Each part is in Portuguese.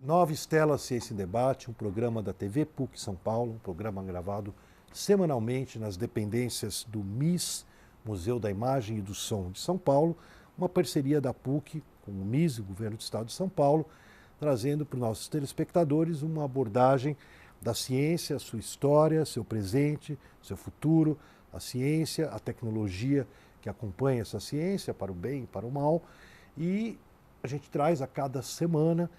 Nova Estela Ciência em Debate, um programa da TV PUC São Paulo, um programa gravado semanalmente nas dependências do MIS, Museu da Imagem e do Som de São Paulo, uma parceria da PUC com o MIS, o Governo do Estado de São Paulo, trazendo para os nossos telespectadores uma abordagem da ciência, sua história, seu presente, seu futuro, a ciência, a tecnologia que acompanha essa ciência, para o bem e para o mal. E a gente traz a cada semana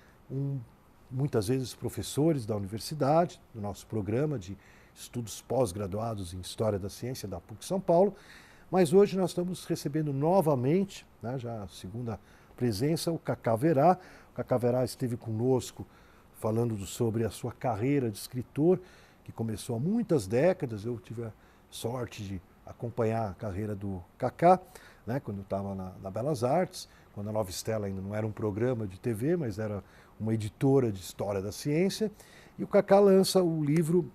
muitas vezes professores da universidade, do nosso programa de estudos pós-graduados em História da Ciência da PUC São Paulo, mas hoje nós estamos recebendo novamente, né, já a segunda presença, o Cacá Verá. O Cacá Verá esteve conosco falando sobre a sua carreira de escritor, que começou há muitas décadas. Eu tive a sorte de acompanhar a carreira do Cacá, né, quando eu estava na Belas Artes, quando a Nova Estela ainda não era um programa de TV, mas era uma editora de História da Ciência. E o Cacá lança o livro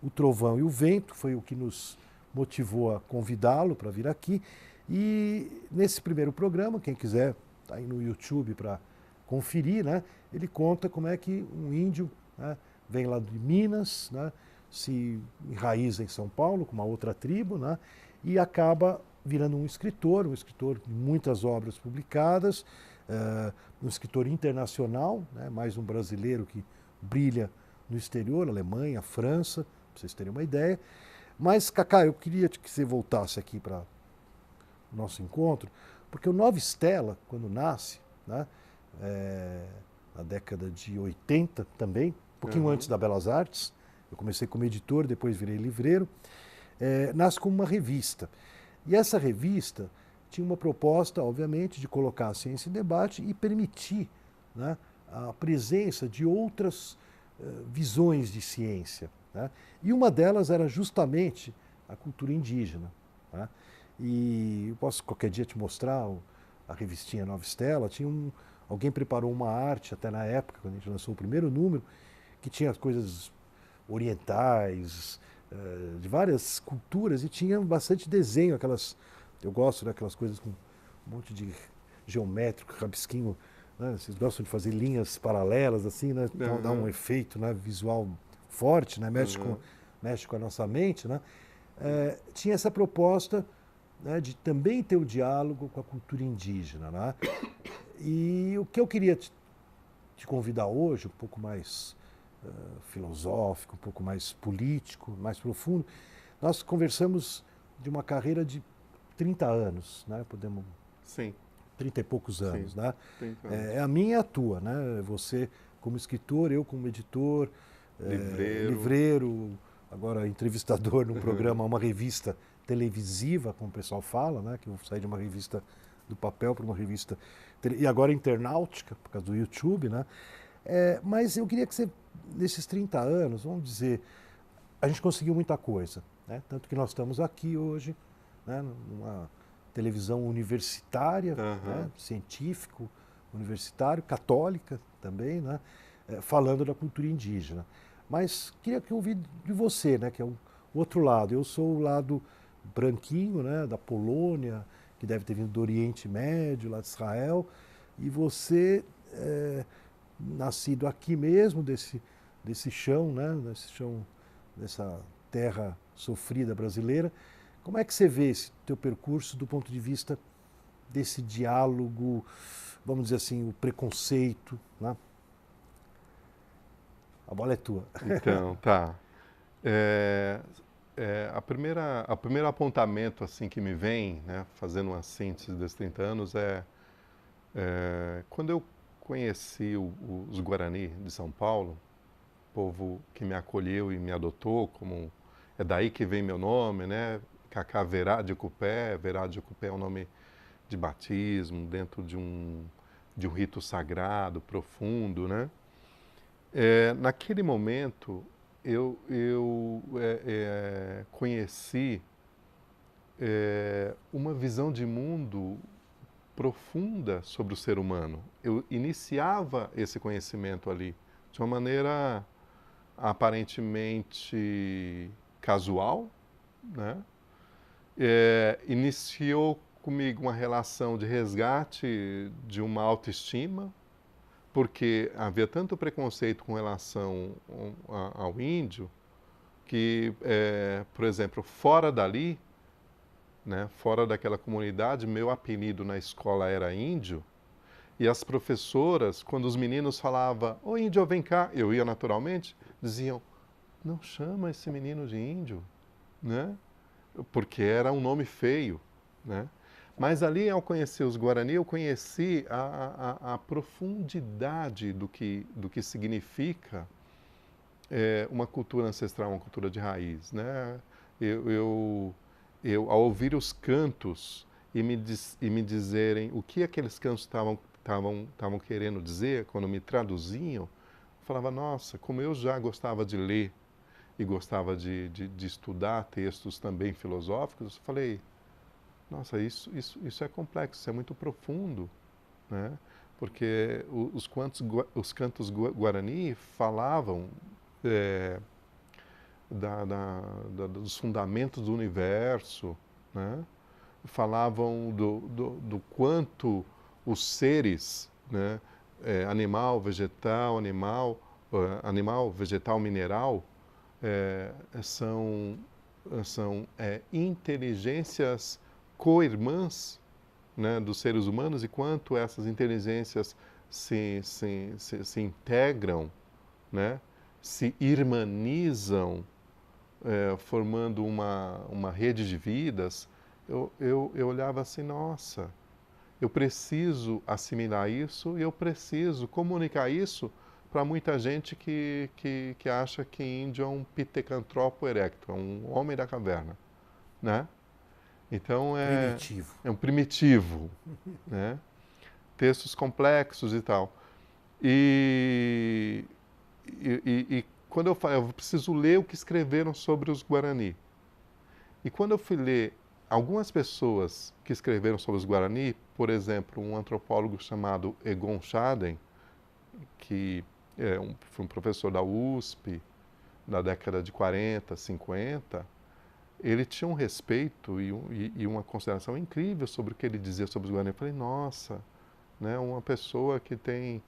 O Trovão e o Vento, foi o que nos motivou a convidá-lo para vir aqui. E nesse primeiro programa, quem quiser, está aí no YouTube para conferir, né, ele conta como é que um índio, né, vem lá de Minas, né, se enraiza em São Paulo com uma outra tribo, né, e acaba virando um escritor de muitas obras publicadas, um escritor internacional, né, mais um brasileiro que brilha no exterior, Alemanha, França, para vocês terem uma ideia. Mas, Cacá, eu queria que você voltasse aqui para o nosso encontro, porque o Nova Estela, quando nasce, né, na década de 80 também, um pouquinho antes da Belas Artes, eu comecei como editor, depois virei livreiro, nasce como uma revista. E essa revista tinha uma proposta, obviamente, de colocar a ciência em debate e permitir, né, a presença de outras visões de ciência, né? E uma delas era justamente a cultura indígena, né? E eu posso qualquer dia te mostrar a revistinha Nova Estela. Alguém preparou uma arte, até na época, quando a gente lançou o primeiro número, que tinha coisas orientais, de várias culturas, e tinha bastante desenho, eu gosto daquelas coisas com um monte de geométrico, rabisquinho, né? Vocês gostam de fazer linhas paralelas, assim, né? Então dá um efeito, né, visual forte, né? Mexe com a nossa mente, né? Tinha essa proposta, né, de também ter o diálogo com a cultura indígena, né? E o que eu queria te convidar hoje, um pouco mais filosófico, um pouco mais político, mais profundo, nós conversamos de uma carreira de 30 anos, né? Podemos... Sim. 30 e poucos anos, Sim, né? 30 anos. É a minha e a tua, né? Você como escritor, eu como editor, livreiro, agora entrevistador num programa, uma revista televisiva, como o pessoal fala, né? Que eu saí de uma revista do papel para uma revista... E agora internautica, por causa do YouTube, né? Mas eu queria que você, nesses 30 anos, vamos dizer, a gente conseguiu muita coisa, né? Tanto que nós estamos aqui hoje, né, numa televisão universitária, né, científico, universitário, católica também, né, falando da cultura indígena. Mas queria que eu ouvisse de você, né, que é o outro lado. Eu sou o lado branquinho, né, da Polônia, que deve ter vindo do Oriente Médio, lá de Israel, e você, nascido aqui mesmo, desse chão, né, dessa terra sofrida brasileira. Como é que você vê esse teu percurso do ponto de vista desse diálogo, vamos dizer assim, o preconceito, né? A bola é tua. Então, tá. A primeiro apontamento assim que me vem, né, fazendo uma síntese desses 30 anos, quando eu conheci os Guarani de São Paulo, povo que me acolheu e me adotou, como é daí que vem meu nome, né? Cacá Verá de Cupé. Verá de Cupé é um nome de batismo, dentro de um rito sagrado, profundo, né? Naquele momento, eu conheci uma visão de mundo profunda sobre o ser humano. Eu iniciava esse conhecimento ali de uma maneira aparentemente casual, né? Iniciou comigo uma relação de resgate de uma autoestima, porque havia tanto preconceito com relação ao índio que, por exemplo, fora dali, né, fora daquela comunidade, meu apelido na escola era índio, e as professoras, quando os meninos falavam, ô índio, vem cá, eu ia naturalmente, diziam, não chama esse menino de índio, né? Porque era um nome feio, né? Mas ali, ao conhecer os Guarani, eu conheci a profundidade do que significa uma cultura ancestral, uma cultura de raiz, né? Ao ouvir os cantos e me dizerem o que aqueles cantos estavam querendo dizer, quando me traduziam, eu falava, nossa, como eu já gostava de ler e gostava de estudar textos também filosóficos, eu falei, nossa, isso é complexo, isso é muito profundo, né? Porque os cantos guarani falavam dos fundamentos do universo, né? Falavam do quanto os seres, né? Animal, vegetal, mineral, são inteligências co-irmãs, né, dos seres humanos, e quanto essas inteligências se integram, né, se irmanizam, formando uma rede de vidas, eu olhava assim, nossa, eu preciso assimilar isso e eu preciso comunicar isso para muita gente que acha que índio é um Pithecanthropo erecto, é um homem da caverna, né? Então Primitivo. é um primitivo, né? Textos complexos e tal. E quando eu falei, eu preciso ler o que escreveram sobre os Guarani. E quando eu fui ler algumas pessoas que escreveram sobre os Guarani, por exemplo, um antropólogo chamado Egon Schaden, que foi um professor da USP na década de 40, 50, ele tinha um respeito e uma consideração incrível sobre o que ele dizia sobre os Guarani. Eu falei, nossa, né, uma pessoa que tem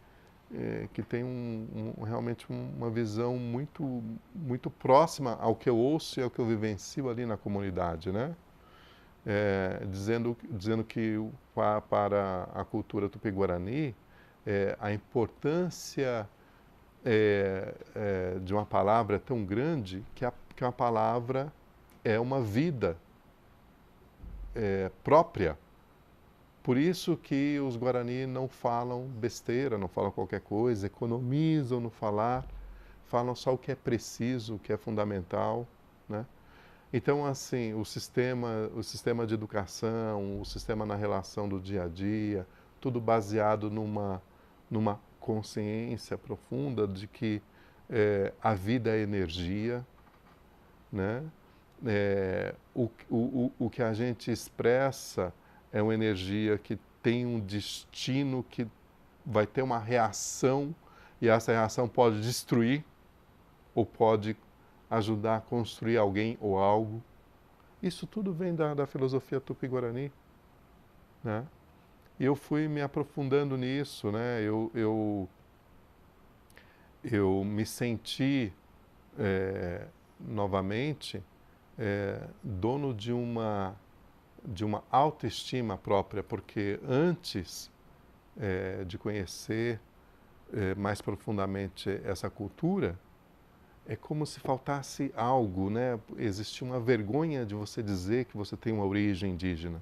realmente uma visão muito próxima ao que eu ouço e ao que eu vivencio ali na comunidade, né? Dizendo que para a cultura tupi-guarani, a importância de uma palavra é tão grande que uma palavra é uma vida própria. Por isso que os Guarani não falam besteira, não falam qualquer coisa, economizam no falar, falam só o que é preciso, o que é fundamental, né? Então, assim, o sistema de educação, o sistema na relação do dia a dia, tudo baseado numa consciência profunda de que a vida é energia, né? O que a gente expressa é uma energia que tem um destino, que vai ter uma reação, e essa reação pode destruir ou pode ajudar a construir alguém ou algo. Isso tudo vem da filosofia Tupi-Guarani, né? E eu fui me aprofundando nisso, né? Eu me senti novamente dono de uma autoestima própria, porque antes de conhecer mais profundamente essa cultura, é como se faltasse algo, né? Existe uma vergonha de você dizer que você tem uma origem indígena,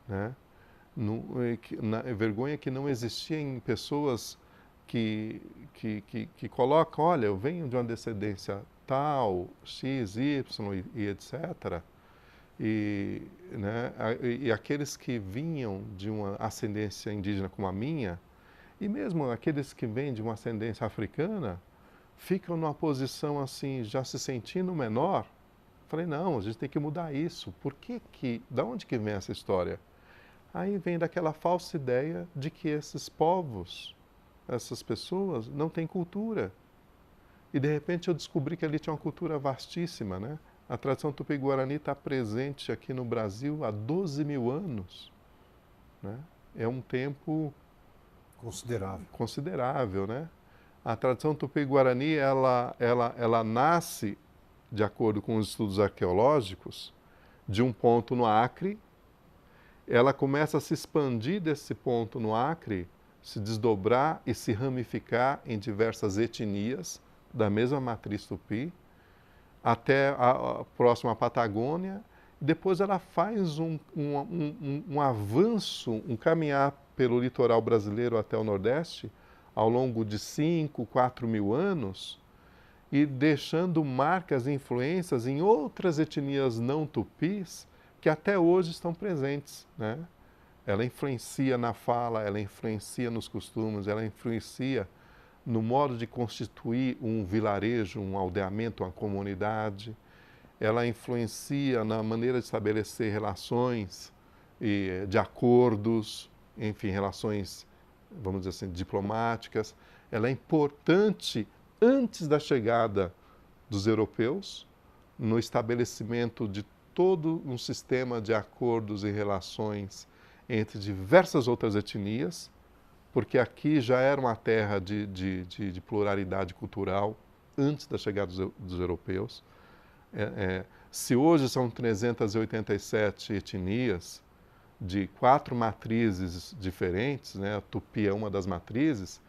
né? Vergonha que não existia em pessoas que colocam, olha, eu venho de uma descendência tal, X, Y e etc. E aqueles que vinham de uma ascendência indígena como a minha, e mesmo aqueles que vêm de uma ascendência africana, ficam numa posição assim, já se sentindo menor. Falei, não, a gente tem que mudar isso. Da onde que vem essa história? Aí vem daquela falsa ideia de que esses povos, essas pessoas, não têm cultura. E de repente eu descobri que ali tinha uma cultura vastíssima, né? A tradição Tupi-Guarani está presente aqui no Brasil há 12 mil anos, né? É um tempo Considerável. considerável, né? A tradição Tupi-Guarani, ela nasce, de acordo com os estudos arqueológicos, de um ponto no Acre. Ela começa a se expandir desse ponto no Acre, se desdobrar e se ramificar em diversas etnias da mesma matriz Tupi, até a próxima Patagônia. Depois ela faz um avanço, um caminhar pelo litoral brasileiro até o Nordeste, ao longo de 5, 4 mil anos, e deixando marcas e influências em outras etnias não tupis que até hoje estão presentes, né? Ela influencia na fala, ela influencia nos costumes, ela influencia no modo de constituir um vilarejo, um aldeamento, uma comunidade. Ela influencia na maneira de estabelecer relações de acordos, enfim, relações, vamos dizer assim, diplomáticas. Ela é importante antes da chegada dos europeus, no estabelecimento de todo um sistema de acordos e relações entre diversas outras etnias, porque aqui já era uma terra de pluralidade cultural antes da chegada dos europeus. Se hoje são 387 etnias, de 4 matrizes diferentes, né? A Tupi é uma das matrizes,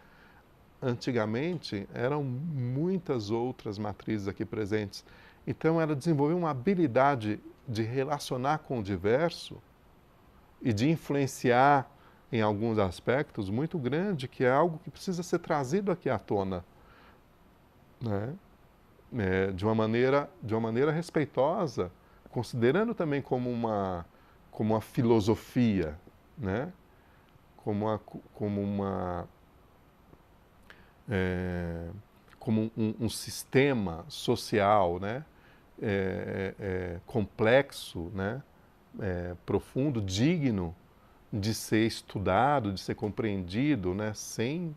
antigamente eram muitas outras matrizes aqui presentes. Então ela desenvolveu uma habilidade de relacionar com o diverso e de influenciar em alguns aspectos muito grande, que é algo que precisa ser trazido aqui à tona, né? De uma maneira respeitosa, considerando também como uma filosofia, né? Como um sistema social, né? Complexo, né? Profundo, digno de ser estudado, de ser compreendido, né? Sem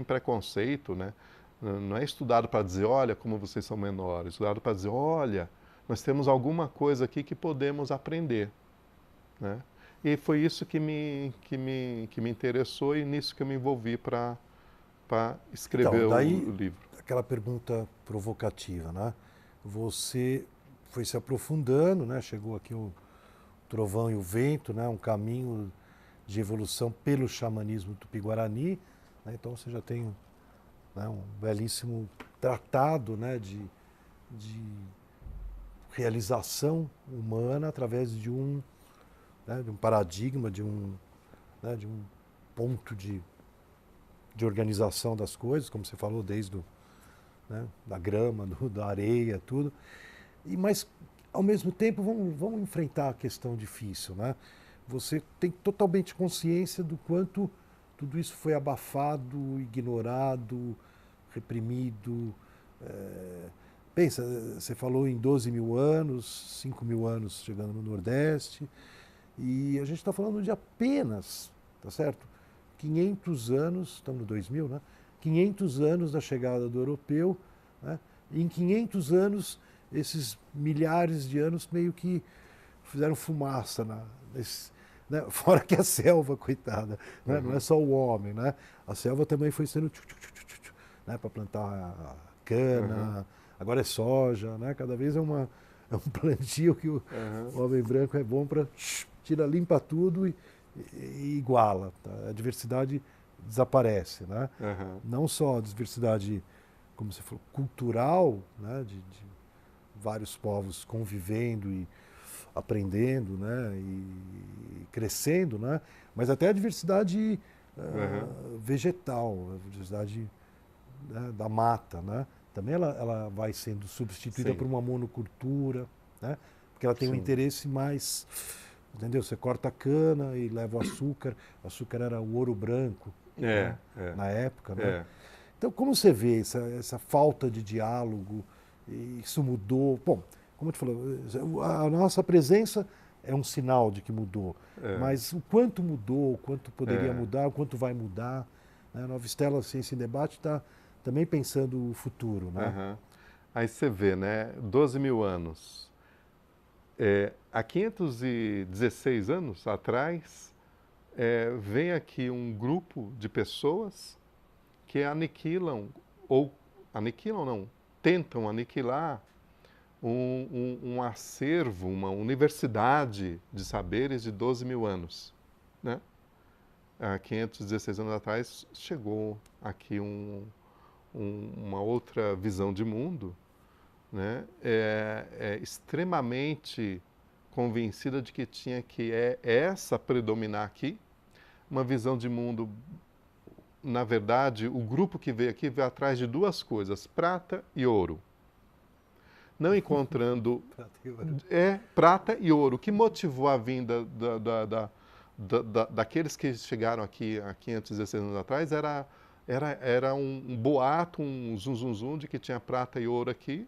preconceito, né? Não é estudado para dizer, olha como vocês são menores, é estudado para dizer, olha, nós temos alguma coisa aqui que podemos aprender, né? E foi isso que me interessou e nisso que eu me envolvi para escrever Então, daí, o livro. aquela pergunta provocativa, né? Você foi se aprofundando, né? Chegou aqui o Trovão e o Vento, né? Um caminho de evolução pelo xamanismo tupi-guarani, né? Então você já tem, né, um belíssimo tratado, né, de realização humana através de né, de um paradigma, né, de um ponto de organização das coisas, como você falou, desde né, da grama, da areia, tudo. Mas, ao mesmo tempo, vamos enfrentar a questão difícil, né? Você tem totalmente consciência do quanto tudo isso foi abafado, ignorado, reprimido. Pensa, você falou em 12 mil anos, 5 mil anos chegando no Nordeste, e a gente está falando de apenas, tá certo? 500 anos, estamos no 2000, né? 500 anos da chegada do europeu, né? E em 500 anos, esses milhares de anos meio que fizeram fumaça, né? Fora que a selva, coitada, né? Não é só o homem, né? A selva também foi sendo né? Para plantar cana, agora é soja, né? Cada vez é um plantio que o homem branco é bom para limpa tudo e iguala. Tá? A diversidade desaparece, né? Não só a diversidade, como você falou, cultural, né? de vários povos convivendo e aprendendo, né? E crescendo, né? Mas até a diversidade vegetal, a diversidade, né, da mata, né? Também ela vai sendo substituída por uma monocultura, né? Porque ela tem um interesse mais, entendeu? Você corta a cana e leva o açúcar. O açúcar era o ouro branco, né? Na época, né? Então, como você vê essa falta de diálogo? Isso mudou? Bom, como eu te falou, a nossa presença é um sinal de que mudou. Mas o quanto mudou, o quanto poderia mudar, o quanto vai mudar, né? A Nova Estela Ciência em Debate está também pensando o futuro, né? Aí você vê, né? 12 mil anos. Há 516 anos atrás, vem aqui um grupo de pessoas que aniquilam, ou aniquilam não, tentam aniquilar um acervo, uma universidade de saberes de 12 mil anos, né? Há 516 anos atrás chegou aqui uma outra visão de mundo, né? Extremamente convencida de que tinha que essa predominar aqui, uma visão de mundo. Na verdade, o grupo que veio aqui veio atrás de duas coisas, prata e ouro. Não encontrando... prata e ouro. O que motivou a vinda daqueles que chegaram aqui há 516 anos atrás era um boato, um zum, zum, zum, de que tinha prata e ouro aqui.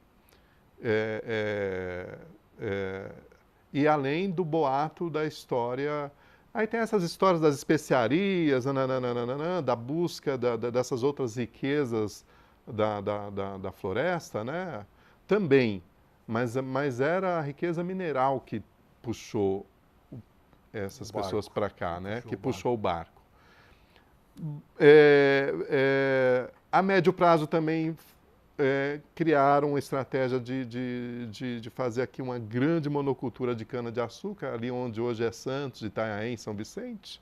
E além do boato da história... Aí tem essas histórias das especiarias, da busca dessas outras riquezas da floresta, né? Também, mas era a riqueza mineral que puxou essas pessoas para cá, né? Que puxou o barco. A médio prazo também criaram uma estratégia de fazer aqui uma grande monocultura de cana-de-açúcar, ali onde hoje é Santos, Itanhaém, São Vicente.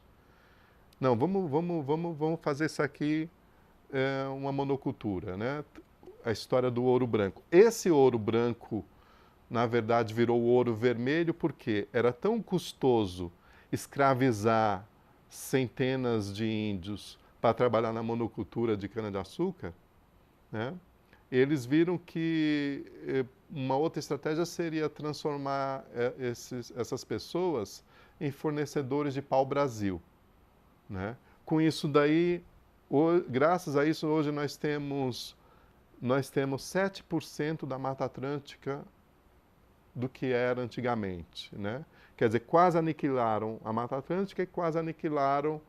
Não, vamos fazer isso aqui uma monocultura, né? A história do ouro branco. Esse ouro branco, na verdade, virou ouro vermelho porque era tão custoso escravizar centenas de índios para trabalhar na monocultura de cana-de-açúcar, né? Eles viram que uma outra estratégia seria transformar essas pessoas em fornecedores de pau-brasil, né? Com isso daí, graças a isso, hoje nós temos 7% da Mata Atlântica do que era antigamente, né? Quer dizer, quase aniquilaram a Mata Atlântica e quase aniquilaram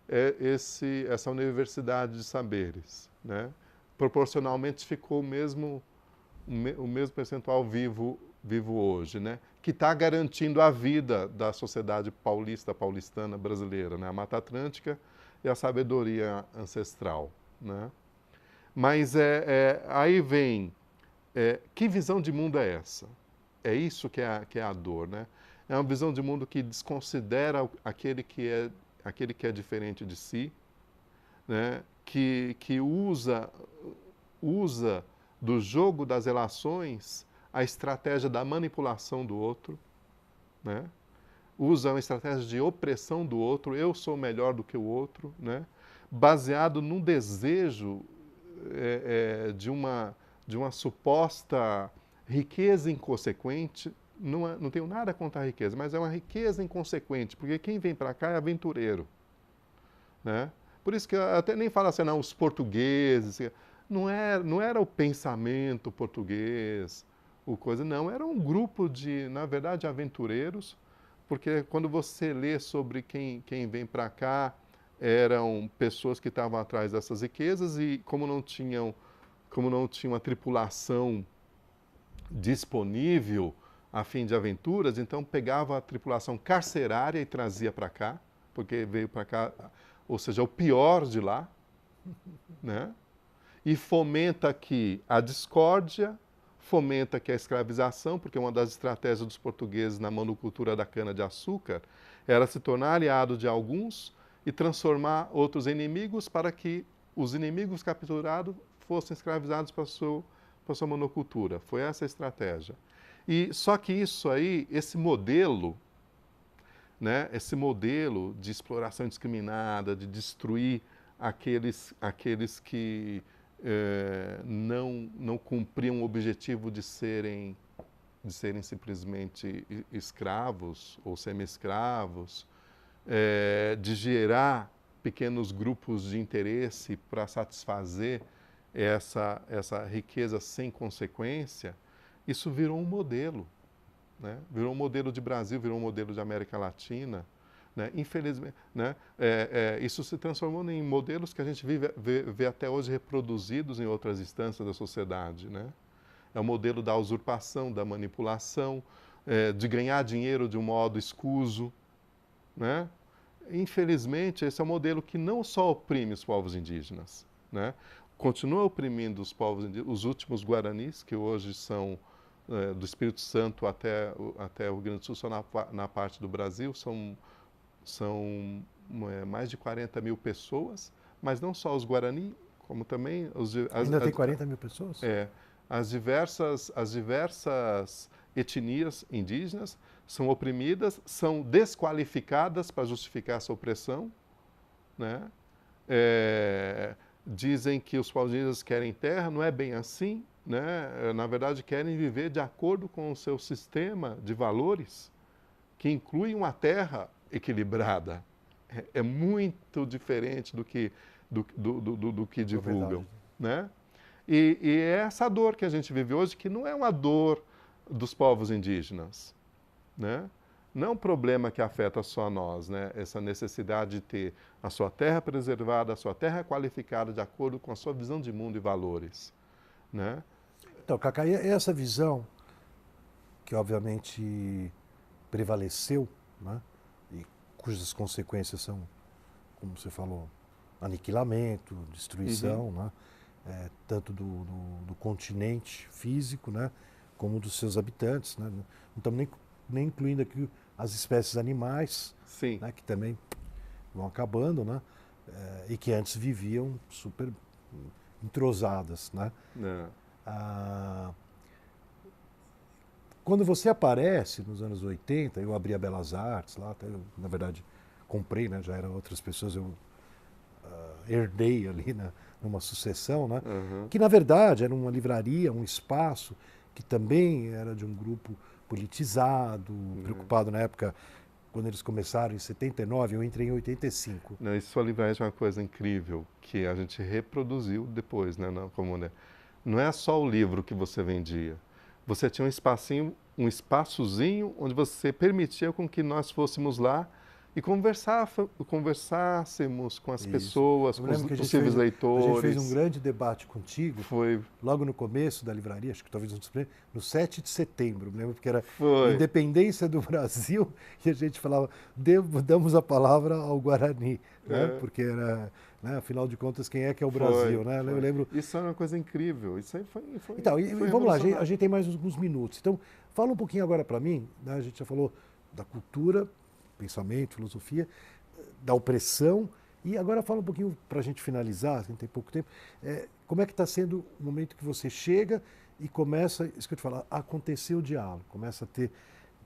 essa universidade de saberes, né? Proporcionalmente ficou o mesmo percentual vivo hoje, né? Que está garantindo a vida da sociedade paulistana brasileira, né? A Mata Atlântica e a sabedoria ancestral, né? Mas aí vem, que visão de mundo é essa? É isso que é a dor, né? É uma visão de mundo que desconsidera aquele que é diferente de si, né? Que usa do jogo das relações a estratégia da manipulação do outro, né? Usa uma estratégia de opressão do outro, eu sou melhor do que o outro, né? Baseado num desejo de uma suposta riqueza inconsequente. Não tenho nada contra a riqueza, mas é uma riqueza inconsequente, porque quem vem para cá é aventureiro, né? Por isso que eu até nem falo assim, não, os portugueses, não era o pensamento português, não, era um grupo na verdade, aventureiros, porque quando você lê sobre quem vem para cá, eram pessoas que estavam atrás dessas riquezas e como não tinha uma tripulação disponível a fim de aventuras, então pegava a tripulação carcerária e trazia para cá, porque veio para cá, ou seja, o pior de lá, né? E fomenta aqui a discórdia, fomenta aqui a escravização, porque uma das estratégias dos portugueses na monocultura da cana-de-açúcar era se tornar aliado de alguns e transformar outros inimigos para que os inimigos capturados fossem escravizados para a sua monocultura. Foi essa a estratégia. E só que isso aí, esse modelo, né, esse modelo de exploração indiscriminada, de destruir aqueles que não cumpriam o objetivo de serem simplesmente escravos ou semi-escravos, de gerar pequenos grupos de interesse para satisfazer essa riqueza sem consequência, isso virou um modelo, né? Virou um modelo de Brasil, virou um modelo de América Latina, né? Infelizmente, né? Isso se transformou em modelos que a gente vê até hoje reproduzidos em outras instâncias da sociedade, né? É o modelo da usurpação, da manipulação, de ganhar dinheiro de um modo escuso, né? infelizmente, esse é um modelo que não só oprime os povos indígenas, né? Continua oprimindo os povos indígenas, os últimos guaranis, que hoje são do Espírito Santo até o Rio Grande do Sul, só na parte do Brasil, são mais de 40 mil pessoas, mas não só os Guarani, como também Ainda tem 40 mil pessoas? As diversas etnias indígenas são oprimidas, são desqualificadas para justificar essa opressão, né? Dizem que os povos indígenas querem terra, não é bem assim, né? Na verdade, querem viver de acordo com o seu sistema de valores, que inclui uma terra equilibrada. É muito diferente do que divulgam, né? E é essa dor que a gente vive hoje, que não é uma dor dos povos indígenas, né? Não é um problema que afeta só nós, né? Essa necessidade de ter a sua terra preservada, a sua terra qualificada de acordo com a sua visão de mundo e valores, né? Então, Cacá, e essa visão que obviamente prevaleceu, né? E cujas consequências são, como você falou, aniquilamento, destruição, né? Tanto do continente físico, né? Como dos seus habitantes, né? Não estamos nem incluindo aqui as espécies animais, né? Que também vão acabando, né? E que antes viviam super entrosadas, né? Quando você aparece nos anos 80, eu abri a Belas Artes lá, até eu, na verdade, comprei, né? Já eram outras pessoas, eu herdei ali numa sucessão, né? Que na verdade era uma livraria, um espaço que também era de um grupo politizado, preocupado na época, quando eles começaram em 79, eu entrei em 85. Não, isso a livraria é uma coisa incrível, que a gente reproduziu depois, né? Não é só o livro que você vendia. Você tinha um espaçozinho onde você permitia com que nós fôssemos lá e conversássemos com as pessoas, com os possíveis leitores. A gente fez um grande debate contigo, foi logo no começo da livraria, acho que talvez no 7 de setembro, me lembro, porque era foi. Independência do Brasil, e a gente falava, damos a palavra ao Guarani, né? Porque era, né, afinal de contas, quem é que é o Brasil, né? Eu lembro... Isso é uma coisa incrível, isso aí foi então, vamos lá, a gente tem mais alguns minutos, então fala um pouquinho agora para mim, né? A gente já falou da cultura, pensamento, filosofia, da opressão. E agora fala um pouquinho, para a gente finalizar, a gente tem pouco tempo, como é que está sendo o momento que você chega e começa, isso que eu te falar, a acontecer o diálogo, começa a ter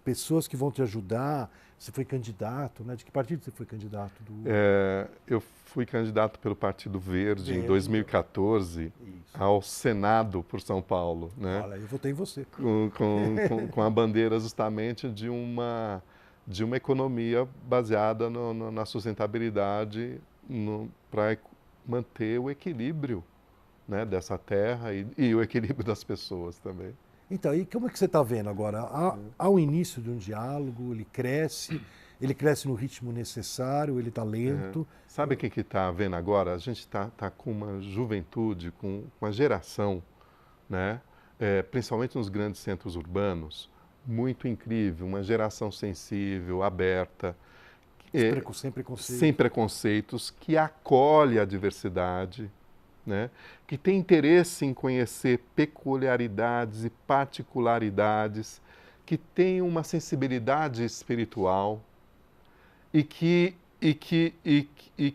pessoas que vão te ajudar. Você foi candidato, né? De que partido você foi candidato? Eu fui candidato pelo Partido Verde em 2014 ao Senado por São Paulo, né? Olha, eu votei em você. Com a bandeira justamente de uma economia baseada na sustentabilidade para manter o equilíbrio, né, dessa terra e o equilíbrio das pessoas também. Então, e como é que você está vendo agora? Há o início de um diálogo, ele cresce no ritmo necessário, ele está lento. Sabe o que está vendo agora? A gente está com uma juventude, com uma geração, né, principalmente nos grandes centros urbanos, muito incrível, uma geração sensível, aberta, sem preconceitos, que acolhe a diversidade, né? Que tem interesse em conhecer peculiaridades e particularidades, que tem uma sensibilidade espiritual e que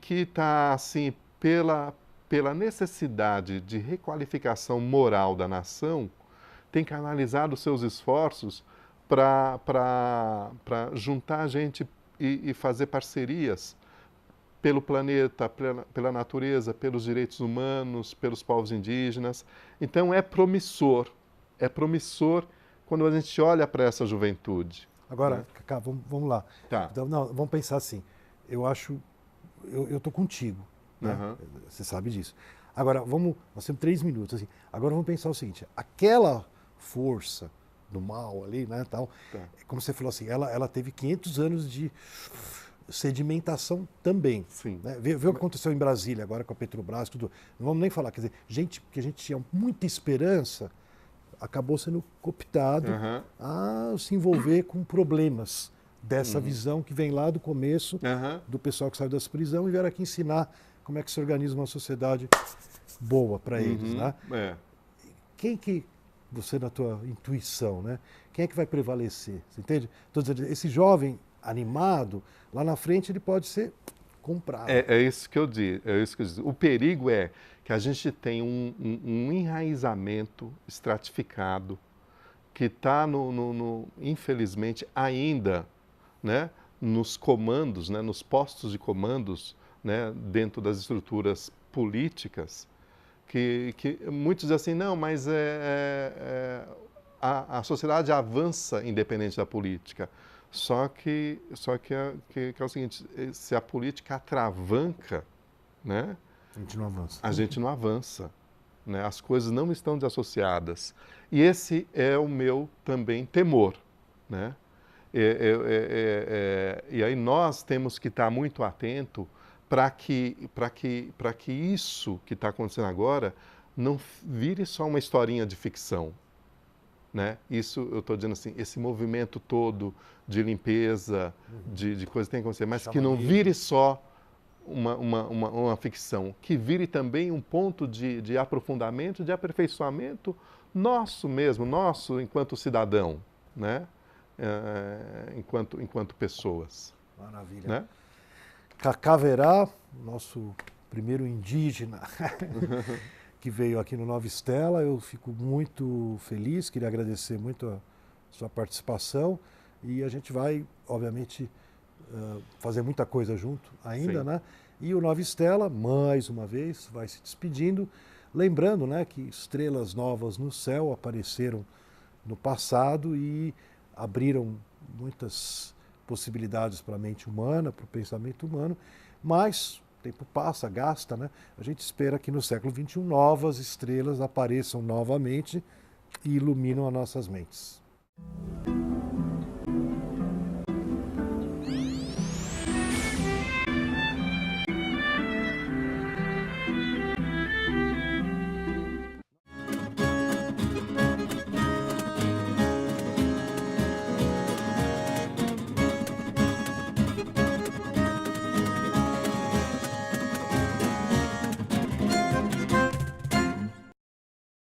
está assim pela necessidade de requalificação moral da nação, tem canalizado seus esforços para juntar gente e fazer parcerias pelo planeta, pela natureza, pelos direitos humanos, pelos povos indígenas. Então é promissor quando a gente olha para essa juventude. Agora, né? Cacá, vamos lá. Tá. Então, vamos pensar assim, eu estou contigo, né? Você sabe disso. Agora, nós temos 3 minutos, assim. Agora vamos pensar o seguinte, aquela força do mal ali, né, tal, como você falou assim, ela teve 500 anos de sedimentação também. Sim. Né? Vê o que aconteceu em Brasília agora com a Petrobras, tudo. Não vamos nem falar, quer dizer, que a gente tinha muita esperança, acabou sendo cooptado a se envolver com problemas, dessa visão que vem lá do começo, do pessoal que saiu das prisões e vieram aqui ensinar como é que se organiza uma sociedade boa para eles, né? Quem que, você na tua intuição, né? Quem é que vai prevalecer? Você entende? Tô dizendo, esse jovem animado, lá na frente ele pode ser comprado. É isso que eu digo. O perigo é que a gente tem um enraizamento estratificado que está, infelizmente, ainda, né, nos comandos, né, nos postos de comandos, né, dentro das estruturas políticas, que muitos dizem assim, não, mas a sociedade avança independente da política. Só que é o seguinte, se a política atravanca, né, A gente não avança. A gente não avança, né? As coisas não estão desassociadas. E esse é o meu também temor, né? E aí nós temos que estar muito atento para que isso que está acontecendo agora não vire só uma historinha de ficção, né? Isso, eu estou dizendo assim, esse movimento todo de limpeza, de coisas que tem que acontecer, mas que não vire só uma ficção, que vire também um ponto de aprofundamento, de aperfeiçoamento nosso mesmo, nosso enquanto cidadão, né? Enquanto pessoas. Maravilha. Né? Cacá Verá, nosso primeiro indígena que veio aqui no Nova Estela, eu fico muito feliz, queria agradecer muito a sua participação e a gente vai, obviamente, fazer muita coisa junto ainda, Sim. né? E o Nova Estela, mais uma vez, vai se despedindo, lembrando, né, que estrelas novas no céu apareceram no passado e abriram muitas possibilidades para a mente humana, para o pensamento humano, mas o tempo passa, gasta, né? A gente espera que no século XXI novas estrelas apareçam novamente e iluminam as nossas mentes.